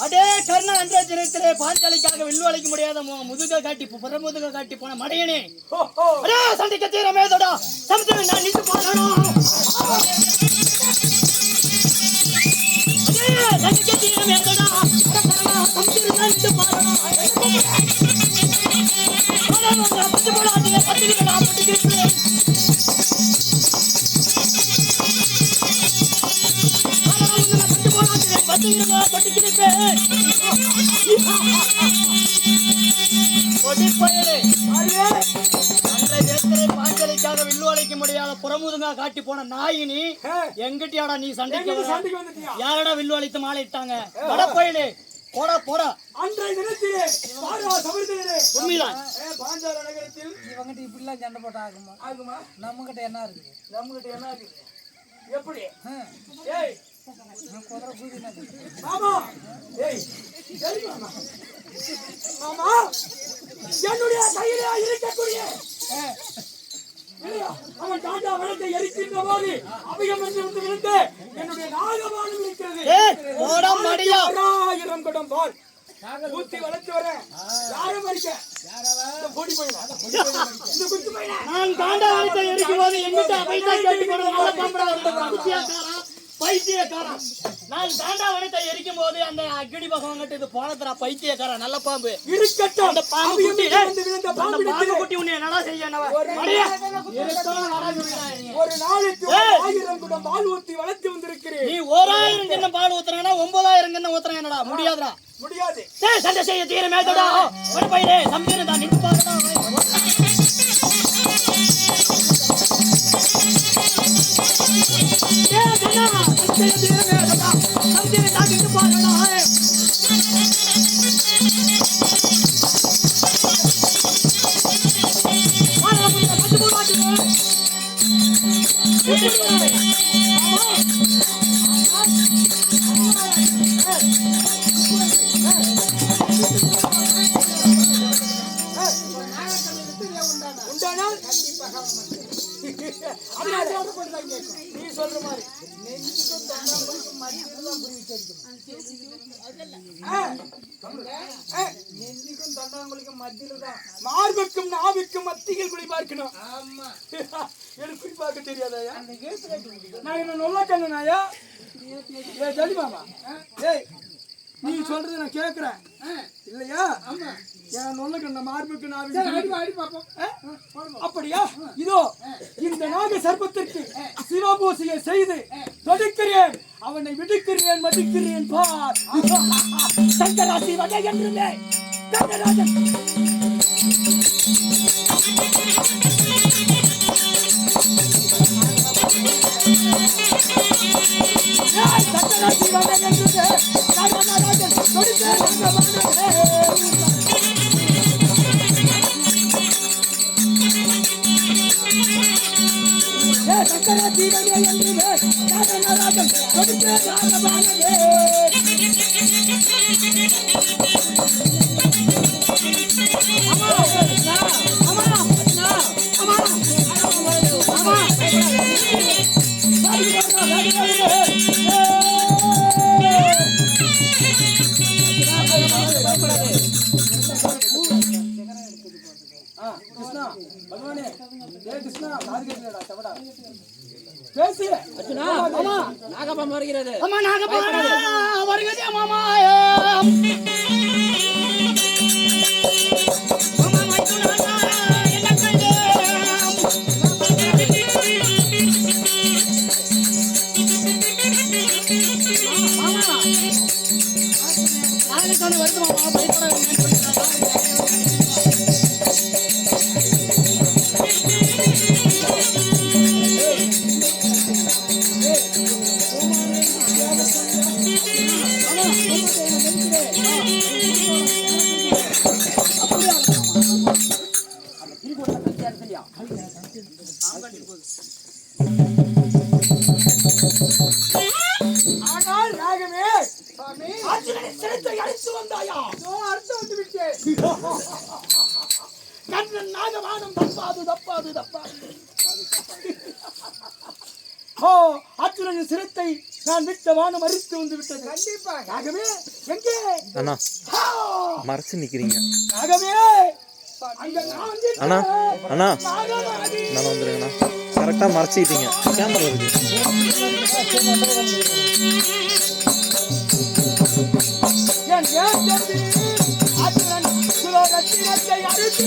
அடே கர்ணா அன்ற தினத்திலே பாஞ்சாலிக்காக வில்லுவளைக்க முடியாத முதுக காட்டி புறமுதுக காட்டி போன மடையனே அடே சண்டிக்க தீரமேதடா சமுத்திரம் நான் நின்று போறணும் அடே சண்டிக்க தீரமேதடா சமுத்திரம் நான் நின்று போறணும் அடே பத்து போடாதே பத்திரிக்கடா பத்திரிக்கடா பாஞ்சலிக்காக வில்லுவளைக்க முடியாத புறமுதுங்க காட்டி போன நாயினி எங்கிட்டியாடா நீ சண்டைக்கு யாரடா வில்லுவளைத்து மாலையிட்டாங்க வடப்பயலே போடா போடா அன்றைய தினத்திலே உண்மைதான் பாஞ்சால நகரத்தில் இவங்கிட்ட இப்படிலாம் சண்டை போட்டா ஆகுமா நம்ம கிட்ட என்ன இருக்குது எப்படி குதிரை பூதி மாமா மாமா என்னுடைய கையிலே இருக்கக்கூடிய அவன் தாண்டா வளத்தை எரிக்கின்ற போது அபிகம் என்று வந்து விழுந்து என்னுடைய நாகபானம் இருக்கிறது 1000 குடம் பால் ஊத்தி வளர்த்து வர யாரும் மறிக்க போடி போயிடலாம் நான் தாண்டா வளத்தை எரிக்கும் போது எங்கிட்ட பைசா கேட்டு போன நல்ல பாம்படா பைத்தியக்காரன் நான் தாண்டா வனத்தை எரிக்கும் போது அந்த அக்கினி பகவான் கிட்ட இது போனதுரா பைத்தியக்காரன் நல்ல பாம்பு இருக்கட்டும் அந்த பாம்பு குட்டி உன்னை என்னடா செய்ய ஒரு நாளைக்கு 1000 குடம் பால் ஊத்தி வளர்த்து வந்திருக்கிறேன் நீ 1000 கிண்ணம் பால் ஊத்துறேன்னா 9000 கிண்ணம் ஊத்துறேன் என்னடா முடியாதுடா முடியாது சண்டை செய்ய தீரமேதடா ஒரு பையனே சம்திரம் தான் நின்று பாருடா நீ சொல்ற மாதிரி மார்புக்கும் நாவுக்கும் மத்தியில் குடி பார்க்கணும் எனக்கு குடி பார்க்க தெரியாதாயா நான் என்ன நல்லா கண்ணனாயா ஜலி மாமா ஏய் நீ சொல்றது நான் கேக்குறேன் இல்லையா என் நொல்ல கண்ண மார்புக்கு நாவுக்கு அப்படியா இதோ இந்த நாக சர்ப்பத்திற்கு சிவபூசையை செய்து தொடுக்கிறேன் அவனை விடுக்கிறேன் மதிக்கிறேன் பார் சங்கராசி வகை என்றுமே சங்கராஜன் சங்கராசி வகை என்றுமே சங்கராஜன் சக்கராஜி வகை என்றுமே ராஜன் கொடுத்தே ராகவானே கிருஷ்ணா பகவானே கிருஷ்ணா பேசி மாமா நாகபாம்பு வருகிறது அம்மா நாகபாம்பு வருகிறது மாமா ஆனால் நாகமே அர்ஜுனனின் சிரத்தை அழைத்து வந்தாயா? அர்த்தம் வந்து விட்டேன். கண்ணன் நாகவானம் தப்பாது. அர்ஜுனனின் சிரத்தை நான் விட்ட வானம் அறுத்து வந்து விட்டது. கண்டிப்பா நாகமே எங்கே அண்ணா மறைச்சு நிக்கிறீங்க நாகமே? அங்க நான் அண்ணா அண்ணா நான் வந்துருங்கண்ணா கரெக்டா மறைச்சிக்கிட்டீங்க கேமரா இருக்கு என் அர்ஜுனன் சுலோகத்தினத்தை அறுத்து